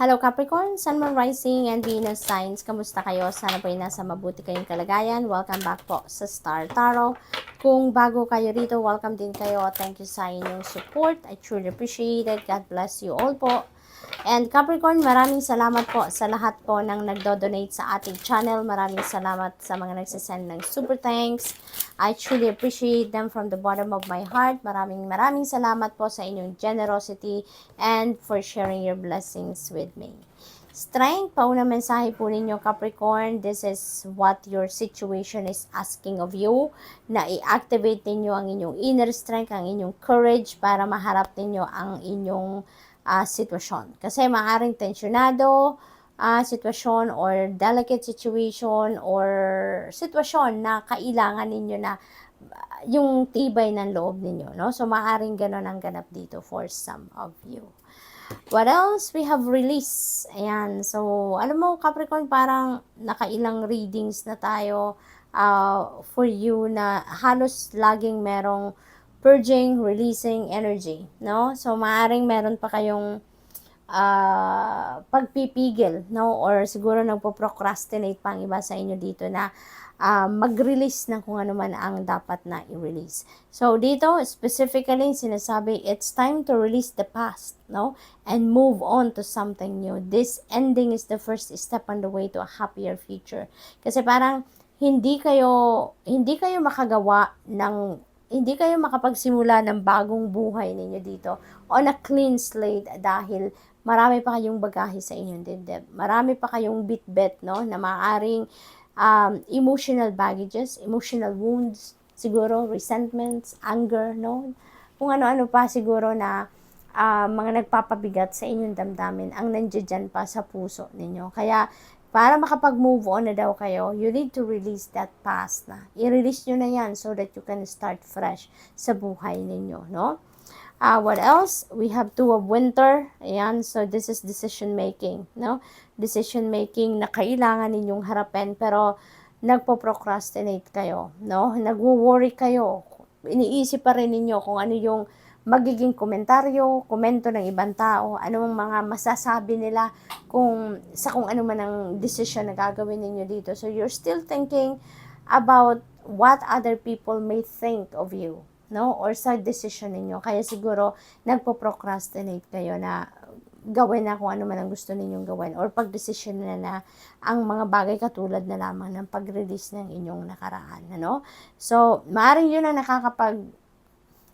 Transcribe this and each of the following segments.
Hello Capricorn, Sun, Moon, Rising, and Venus signs. Kamusta kayo? Sana po ay nasa mabuti kayong kalagayan. Welcome back po sa Star Tarot. Kung bago kayo rito, welcome din kayo. Thank you sa inyong support. I truly appreciate it. God bless you all po. And Capricorn, maraming salamat po sa lahat po ng nagdo-donate sa ating channel. Maraming salamat sa mga nagsasend ng super thanks. I truly appreciate them from the bottom of my heart. Maraming salamat po sa inyong generosity and for sharing your blessings with me. Strength, paunang mensahe po ninyo Capricorn, this is what your situation is asking of you, na i-activate ninyo ang inyong inner strength, ang inyong courage para maharap ninyo ang inyong sitwasyon. Kasi maaaring tensyonado sitwasyon or delicate situation or sitwasyon na kailangan ninyo na yung tibay ng loob ninyo, no? So, maaaring ganon ang ganap dito for some of you. What else? We have release. Ayan. So, alam mo, Capricorn, parang nakailang readings na tayo for you na halos laging merong purging, releasing energy, no? So, maaaring meron pa kayong pagpipigil, no? Or siguro nagpo-procrastinate pa ang iba sa inyo dito na mag-release ng kung ano man ang dapat na i-release. So, dito, specifically, sinasabi, it's time to release the past, no? And move on to something new. This ending is the first step on the way to a happier future. Kasi parang, hindi kayo makapagsimula ng bagong buhay ninyo dito on a clean slate dahil marami pa kayong bagahe sa inyong dibdib. Marami pa kayong bit-bit, no, na maaaring emotional baggages, emotional wounds, siguro resentments, anger, no, kung ano-ano pa siguro na mga nagpapabigat sa inyong damdamin ang nandiyan pa sa puso ninyo. Kaya para makapag-move on na daw kayo, you need to release that past na. I-release nyo na yan so that you can start fresh sa buhay ninyo, no? What else? We have Two of Winter. Ayan, so this is decision making, no? Decision making na kailangan ninyong harapin pero nagpo-procrastinate kayo, no? Nagwo-worry kayo. Iniisip pa rin ninyo kung ano yung magiging komento ng ibang tao, anong mga masasabi nila kung ano man ang decision na gagawin ninyo dito. So, you're still thinking about what other people may think of you, no? Or sa decision ninyo. Kaya siguro, nagpo-procrastinate kayo na gawin na kung ano man ang gusto ninyong gawin or pag-decision na ang mga bagay katulad na lamang ng pag-release ng inyong nakaraan, ano? So, maaaring yun ang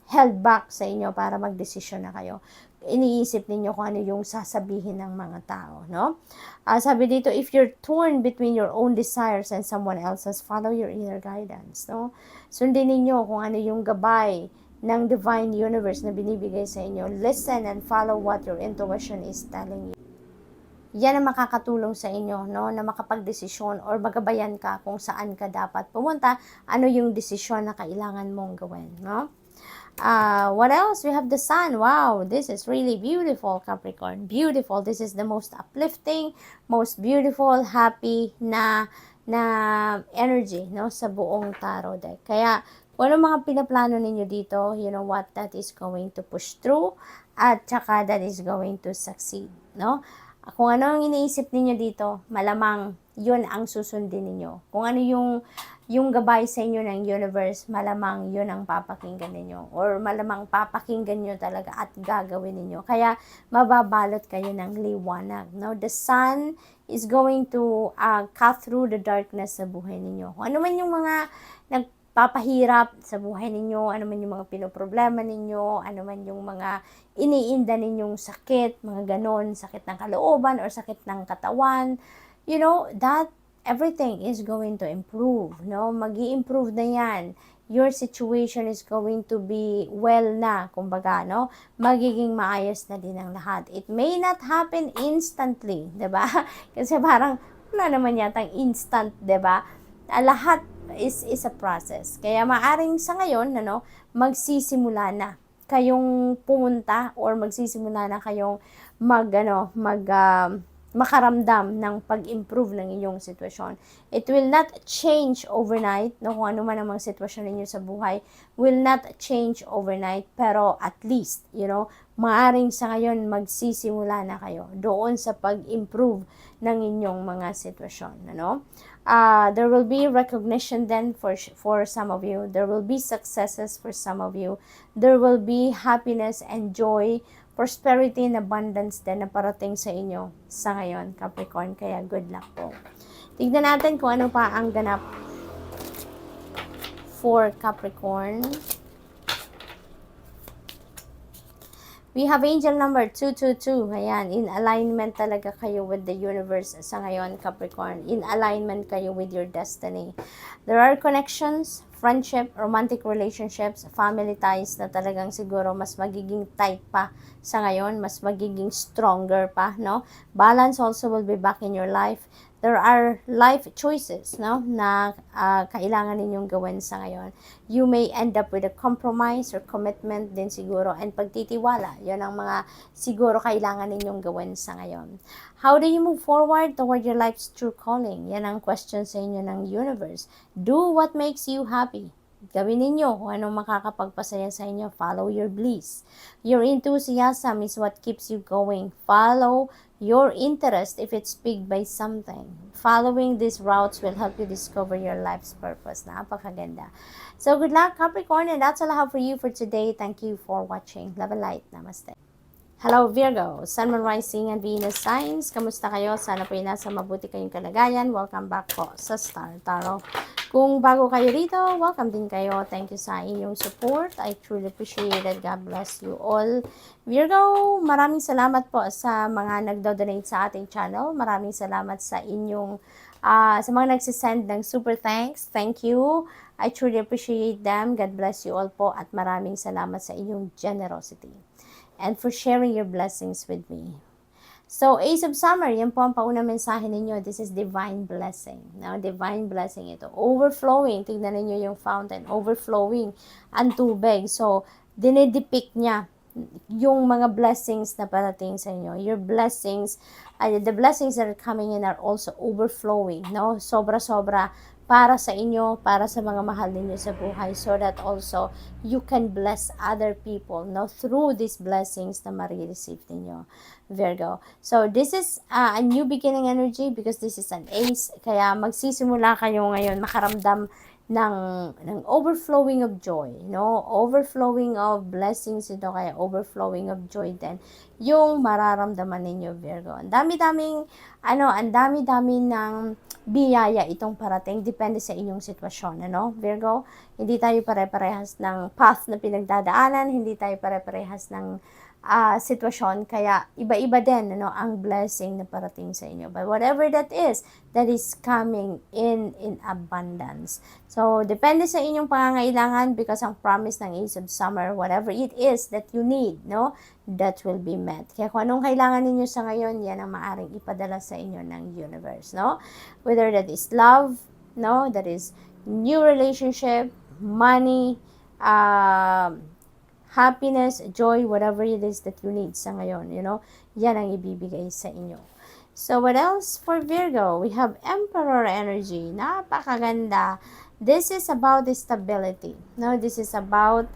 held back sa inyo para magdesisyon na kayo. Iniisip ninyo kung ano yung sasabihin ng mga tao, no? Sabi dito, if you're torn between your own desires and someone else's, follow your inner guidance, no? Sundin ninyo kung ano yung gabay ng divine universe na binibigay sa inyo. Listen and follow what your intuition is telling you. Yan ang makakatulong sa inyo, no, na makapagdesisyon or magabayan ka kung saan ka dapat pumunta, ano yung desisyon na kailangan mong gawin, no? What else? We have the sun. Wow, this is really beautiful, Capricorn. Beautiful. This is the most uplifting, most beautiful, happy na energy, no, sa buong tarot deck. Kaya, kung ano mga pinaplano ninyo dito, you know what, that is going to push through at saka that is going to succeed, no? Kung ano ang iniisip ninyo dito, malamang yun ang susundin ninyo. Kung ano yung gabay sa inyo ng universe, malamang yun ang papakinggan ninyo. Or malamang papakinggan nyo talaga at gagawin ninyo. Kaya mababalot kayo ng liwanag. No? The sun is going to cut through the darkness sa buhay ninyo. Kung ano man yung mga nagpapahirap sa buhay ninyo, ano man yung mga pinoproblema ninyo, ano man yung mga iniinda ninyong sakit, mga ganon, sakit ng kalooban or sakit ng katawan, you know, that everything is going to improve, no? Magi-improve na yan. Your situation is going to be well na, kumbaga, no? Magiging maayos na din ang lahat. It may not happen instantly, 'di ba? Kasi parang wala naman yatang instant, 'di ba? Lahat is a process. Kaya maaring sa ngayon, ano, magsisimula na kayong pumunta or magsisimula na kayong makaramdam ng pag-improve ng inyong sitwasyon. It will not change overnight, no? Kung ano man ang mga sitwasyon ninyo sa buhay, will not change overnight, pero at least, maaring sa ngayon magsisimula na kayo doon sa pag-improve ng inyong mga sitwasyon, ano? There will be recognition then for some of you. There will be successes for some of you. There will be happiness and joy, prosperity and abundance din na parating sa inyo sa ngayon, Capricorn. Kaya good luck po. Tignan natin kung ano pa ang ganap for Capricorn. We have angel number 222. Ayan, in alignment talaga kayo with the universe sa ngayon, Capricorn. In alignment kayo with your destiny. There are connections, friendship, romantic relationships, family ties na talagang siguro mas magiging tight pa sa ngayon, mas magiging stronger pa, no? Balance also will be back in your life. There are life choices, no, na kailangan ninyong gawin sa ngayon. You may end up with a compromise or commitment din siguro, and pagtitiwala. Yan ang mga siguro kailangan ninyong gawin sa ngayon. How do you move forward toward your life's true calling? Yan ang question sa inyo ng universe. Do what makes you happy. Gawin ninyo kung anong makakapagpasaya sa inyo. Follow your bliss. Your enthusiasm is what keeps you going. Follow your interest if it's piqued by something. Following these routes will help you discover your life's purpose. Napakaganda. So good luck, Capricorn, and that's all I have for you for today. Thank you for watching. Love and light. Namaste. Hello Virgo, Sun, Moon, Rising, and Venus signs. Kamusta kayo? Sana po nasa mabuti kayong kalagayan. Welcome back po sa Star Tarot. Kung bago kayo rito, welcome din kayo. Thank you sa inyong support. I truly appreciate it. God bless you all. Virgo, maraming salamat po sa mga nagdo-donate sa ating channel. Maraming salamat sa inyong sa mga nagsisend ng super thanks. Thank you. I truly appreciate them. God bless you all po at maraming salamat sa inyong generosity and for sharing your blessings with me. So, Ace of Summer, yan po ang paunang mensahe ninyo. This is divine blessing. Now, divine blessing ito. Overflowing. Tignan ninyo yung fountain. Overflowing ang tubig. So, dinedepict niya yung mga blessings na parating sa inyo. Your blessings, the blessings that are coming in are also overflowing. No? Sobra-sobra para sa inyo, para sa mga mahal ninyo sa buhay, so that also you can bless other people, no, through these blessings na marireceive ninyo, Virgo. So this is a new beginning energy because this is an ace, kaya magsisimula kayo ngayon makaramdam ng overflowing of joy, no? Overflowing of blessings ito, kaya overflowing of joy din yung mararamdaman ninyo, Virgo. Ang dami-daming ng biyaya itong parating, depende sa inyong sitwasyon, ano, Virgo? Hindi tayo pare-parehas ng path na pinagdadaanan, hindi tayo pare-parehas ng sitwasyon, kaya iba-iba din, ano, ang blessing na parating sa inyo. But whatever that is coming in abundance. So, depende sa inyong pangangailangan, because ang promise ng Ace of Summer, whatever it is that you need, no, that will be met. Kaya kung anong kailangan ninyo sa ngayon, yan ang maaring ipadala sa inyo ng universe, no? Whether that is love, no, that is new relationship, money, happiness, joy, whatever it is that you need sa ngayon, yan ang ibibigay sa inyo. So, what else for Virgo? We have Emperor energy. Napakaganda. This is about stability. No, this is about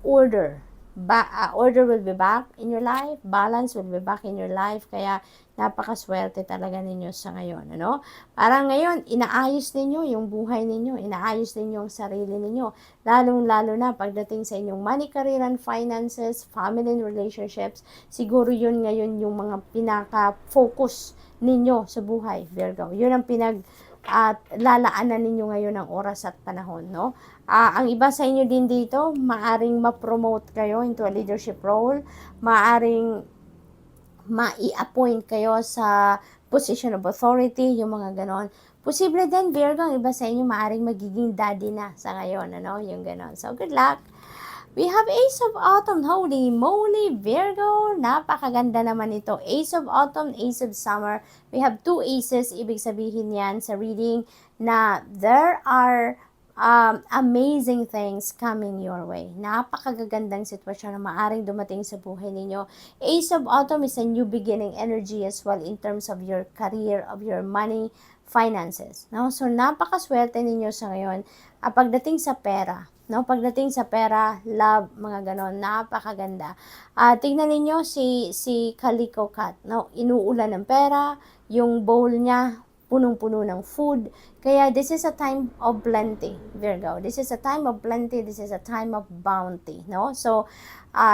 order. Order will be back in your life. Balance will be back in your life. Kaya, napakaswerte talaga ninyo sa ngayon, ano? Parang ngayon, inaayos ninyo yung buhay ninyo, inaayos ninyo ang sarili ninyo, lalong-lalo na pagdating sa inyong money, career, and finances, family and relationships, siguro yun ngayon yung mga pinaka-focus ninyo sa buhay, Virgo. Yun ang lalaanan ninyo ngayon ng oras at panahon, no? Ang iba sa inyo din dito, maaring ma-promote kayo into a leadership role, maaring ma-i-appoint kayo sa position of authority, yung mga ganon. Posible din, Virgo, ang iba sa inyo maaring magiging daddy na sa ngayon, ano, yung ganon. So, good luck. We have Ace of Autumn. Holy moly, Virgo. Napakaganda naman ito. Ace of Autumn, Ace of Summer. We have two aces. Ibig sabihin yan sa reading na there are amazing things coming your way. Napakagagandang sitwasyon na maaring dumating sa buhay ninyo. Ace of Autumn is a new beginning energy as well in terms of your career, of your money, finances. No? So, napakaswerte ninyo sa ngayon. Pagdating sa pera, no? Pagdating sa pera, love, mga ganon, napakaganda. Tingnan ninyo si Calico Cat, no? Inuulan ng pera, yung bowl niya, punong-puno ng food. Kaya this is a time of plenty, Virgo. This is a time of plenty. This is a time of bounty, no? So,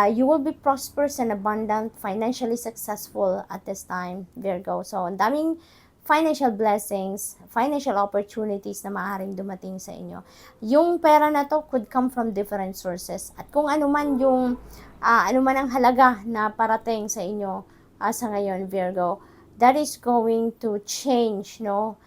you will be prosperous and abundant, financially successful at this time, Virgo. So, ang daming financial blessings, financial opportunities na maaaring dumating sa inyo. Yung pera na to could come from different sources. At kung ano man yung, ano man ang halaga na parating sa inyo sa ngayon, Virgo, that is going to change, no,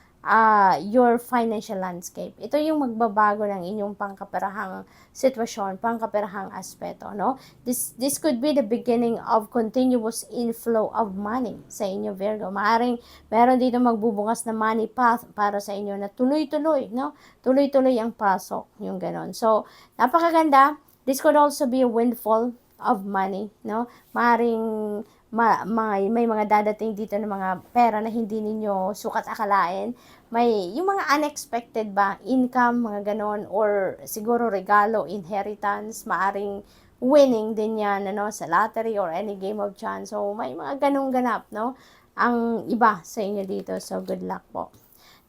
your financial landscape. Ito yung magbabago ng inyong pangkaperahang sitwasyon, pangkaperahang aspeto, no? This could be the beginning of continuous inflow of money sa inyo, Virgo. Maaring meron dito magbubukas na money path para sa inyo na tuloy-tuloy, no? Tuloy-tuloy ang pasok, yung ganon. So, napakaganda. This could also be a windfall of money, no? Maaring may mga dadating dito ng mga pera na hindi ninyo sukat akalain. May yung mga unexpected ba, income, mga ganon, or siguro regalo, inheritance, maaring winning din yan, ano, sa lottery or any game of chance. So, may mga ganong ganap, no? Ang iba sa inyo dito. So, good luck po.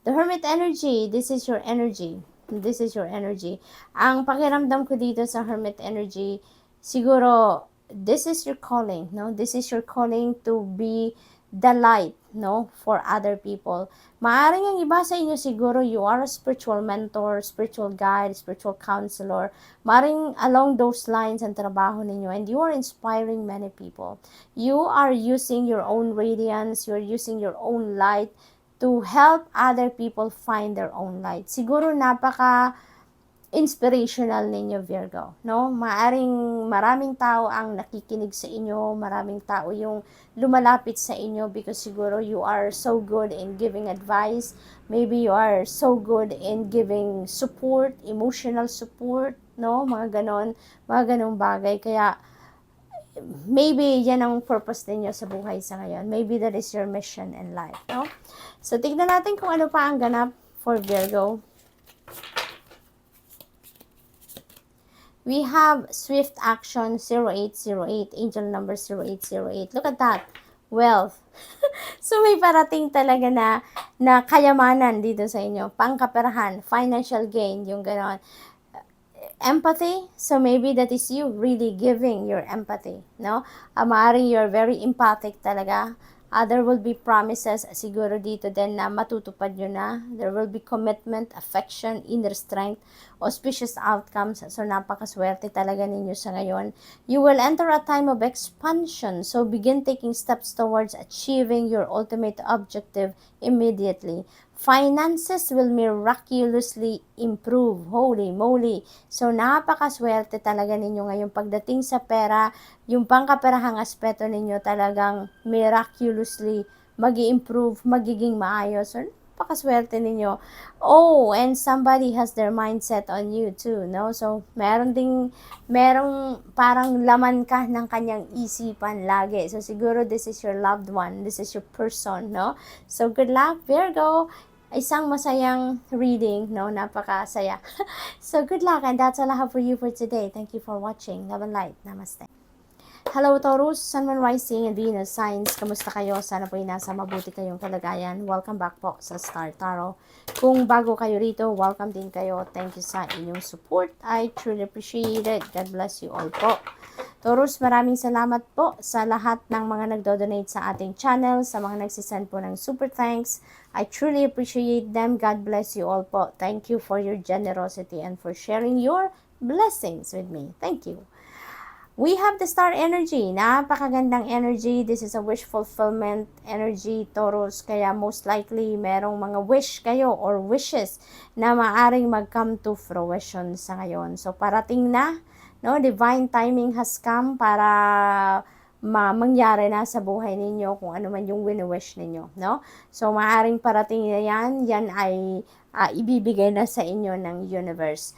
The Hermit energy, this is your energy. This is your energy. Ang pakiramdam ko dito sa Hermit energy, siguro, this is your calling, no? This is your calling to be the light, no? For other people. Maaring ang iba sa inyo siguro, you are a spiritual mentor, spiritual guide, spiritual counselor. Maaring along those lines ang trabaho ninyo, and you are inspiring many people. You are using your own radiance, you're using your own light to help other people find their own light. Siguro napaka inspirational ninyo, Virgo, no? Maaring maraming tao ang nakikinig sa inyo, maraming tao yung lumalapit sa inyo because siguro you are so good in giving advice, maybe you are so good in giving support, emotional support, no? Mga ganong bagay. Kaya, maybe yan ang purpose ninyo sa buhay sa ngayon. Maybe that is your mission in life, no? So, tignan natin kung ano pa ang ganap for Virgo. We have Swift Action 0808, angel number 0808. Look at that. Wealth. So, may parating talaga na kayamanan dito sa inyo. Pangkaperahan, financial gain, yung ganon. Empathy, so maybe that is you really giving your empathy, no? Maaaring you're very empathic talaga. There will be promises siguro dito din na matutupad nyo na. There will be commitment, affection, inner strength, auspicious outcomes. So, napakaswerte talaga ninyo sa ngayon. You will enter a time of expansion. So, begin taking steps towards achieving your ultimate objective immediately. Finances will miraculously improve. Holy moly. So, napakaswerte talaga ninyo ngayon pagdating sa pera. Yung pangkaperahang aspeto ninyo talagang miraculously mag-i-improve, magiging maayos. So, napakaswerte ninyo. Oh, and somebody has their mindset on you too, no? So, merong parang laman ka ng kanyang isipan lagi. So, siguro this is your loved one. This is your person, no? So, good luck, Virgo. Isang masayang reading, no? Napakasaya. So, good luck, and that's all I have for you for today. Thank you for watching. Love and light. Namaste. Hello, Taurus, Sun, Moon, Rising, and Venus signs. Kamusta kayo? Sana po nasa mabuti kayong kalagayan. Welcome back po sa Star Tarot. Kung bago kayo rito, welcome din kayo. Thank you sa inyong support. I truly appreciate it. God bless you all po. Taurus, maraming salamat po sa lahat ng mga nagdo-donate sa ating channel, sa mga nagsisend po ng super thanks. I truly appreciate them. God bless you all po. Thank you for your generosity and for sharing your blessings with me. Thank you. We have the star energy. Napakagandang energy. This is a wish fulfillment energy, Taurus. Kaya most likely, merong mga wish kayo or wishes na maaring mag-come to fruition sa ngayon. So, parating na. No, divine timing has come para mangyari na sa buhay ninyo kung ano man yung wini-wish ninyo, no? So, maaaring parating na yan ay ibibigay na sa inyo ng universe.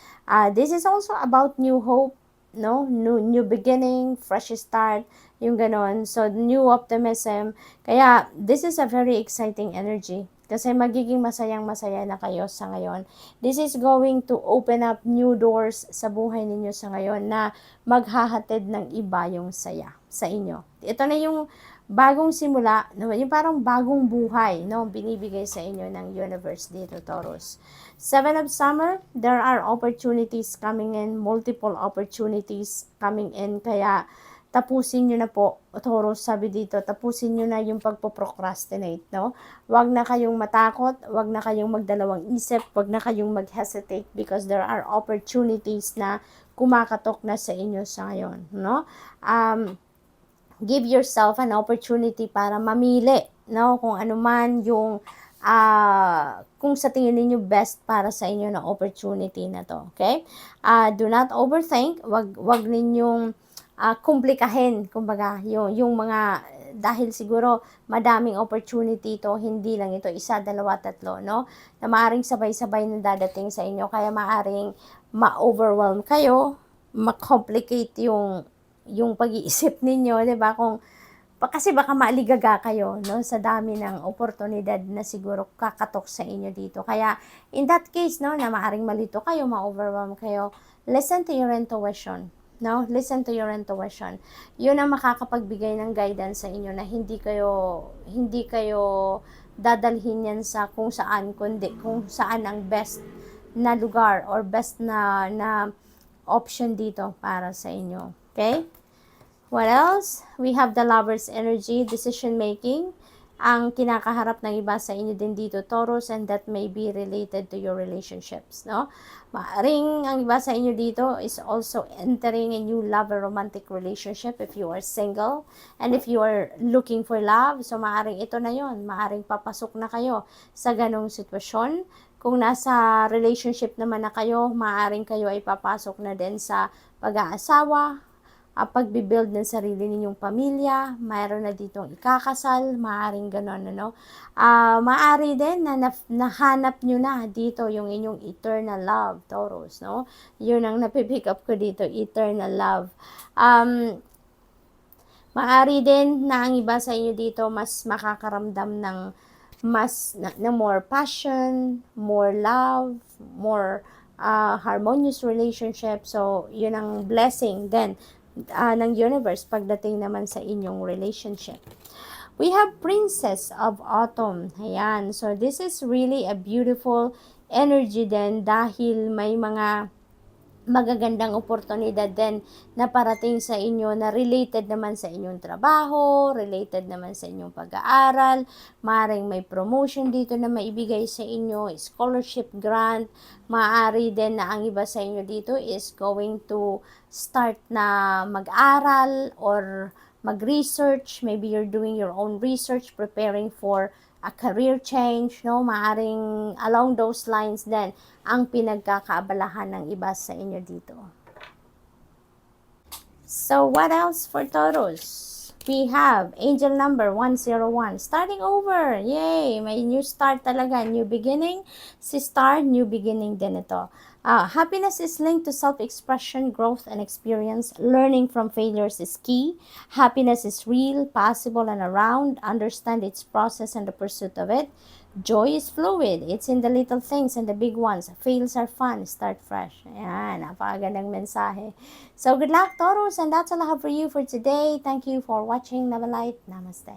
This is also about new hope, no? New beginning, fresh start, yung ganon. So, new optimism. Kaya, this is a very exciting energy. Kasi magiging masayang-masaya na kayo sa ngayon. This is going to open up new doors sa buhay ninyo sa ngayon na maghahatid ng iba yung saya sa inyo. Ito na yung bagong simula, no? Yung parang bagong buhay, no? Binibigay sa inyo ng universe dito, Taurus. Seven of Summer, there are opportunities coming in, multiple opportunities coming in, kaya tapusin nyo na po, Taurus, sabi dito, tapusin nyo na yung pagpo-procrastinate, no? Huwag na kayong matakot, huwag na kayong magdalawang isip, huwag na kayong mag-hesitate because there are opportunities na kumakatok na sa inyo sa ngayon, no? Give yourself an opportunity para mamili, no? Kung ano man yung kung sa tingin niyo best para sa inyo na opportunity na to, okay? Do not overthink, wag ninyong komplikahin, kumbaga, yung mga, dahil siguro madaming opportunity to, hindi lang ito isa, dalawa, tatlo, no? Na maaring sabay-sabay na dadating sa inyo, kaya maaring ma-overwhelm kayo, ma-complicate yung pag-iisip ninyo, 'di ba? Kasi baka maaligaga kayo, no, sa dami ng oportunidad na siguro kakatok sa inyo dito. Kaya in that case, no, na maaring malito kayo, ma-overwhelm kayo, listen to your intuition. No, listen to your intuition. Yun ang makakapagbigay ng guidance sa inyo na hindi kayo dadalhin yan sa kung saan, kundi kung saan ang best na lugar or best na option dito para sa inyo. Okay? What else? We have the Lover's energy, decision making. Ang kinakaharap ng iba sa inyo din dito, Taurus, and that may be related to your relationships, no? Maaring ang iba sa inyo dito is also entering a new love or romantic relationship if you are single, and if you are looking for love, so maaring ito na yon, maaring papasok na kayo sa ganong sitwasyon. Kung nasa relationship naman na kayo, maaring kayo ay papasok na din sa pag-aasawa, pagbibuild ng sarili ninyong pamilya, mayroon na ditong ikakasal, maaring gano'n, ano. Maari din na nahanap nyo na dito yung inyong eternal love, Taurus, no? Yun ang napipick up ko dito, eternal love. Maari din na ang iba sa inyo dito mas makakaramdam ng more passion, more love, more harmonious relationship. So, yun ang blessing din ng universe pagdating naman sa inyong relationship. We have Princess of Autumn. Ayan. So, this is really a beautiful energy din dahil may mga magagandang oportunidad din na parating sa inyo na related naman sa inyong trabaho, related naman sa inyong pag-aaral, maaaring may promotion dito na maibigay sa inyo, scholarship grant, maaari din na ang iba sa inyo dito is going to start na mag-aral or mag-research, maybe you're doing your own research, preparing for a career change, no? Maaring along those lines din ang pinagkakaabalahan ng iba sa inyo dito. So, what else for Taurus? We have angel number 101, starting over. Yay! May new start talaga, new beginning. Si Star, new beginning din ito. Happiness is linked to self-expression, growth, and experience. Learning from failures is key. Happiness is real, possible, and around. Understand its process and the pursuit of it. Joy is fluid. It's in the little things and the big ones. Fails are fun. Start fresh. Ayan, napakagandang mensahe. So, good luck, Taurus, and that's all I have for you for today. Thank you for watching. Love and light. Namaste.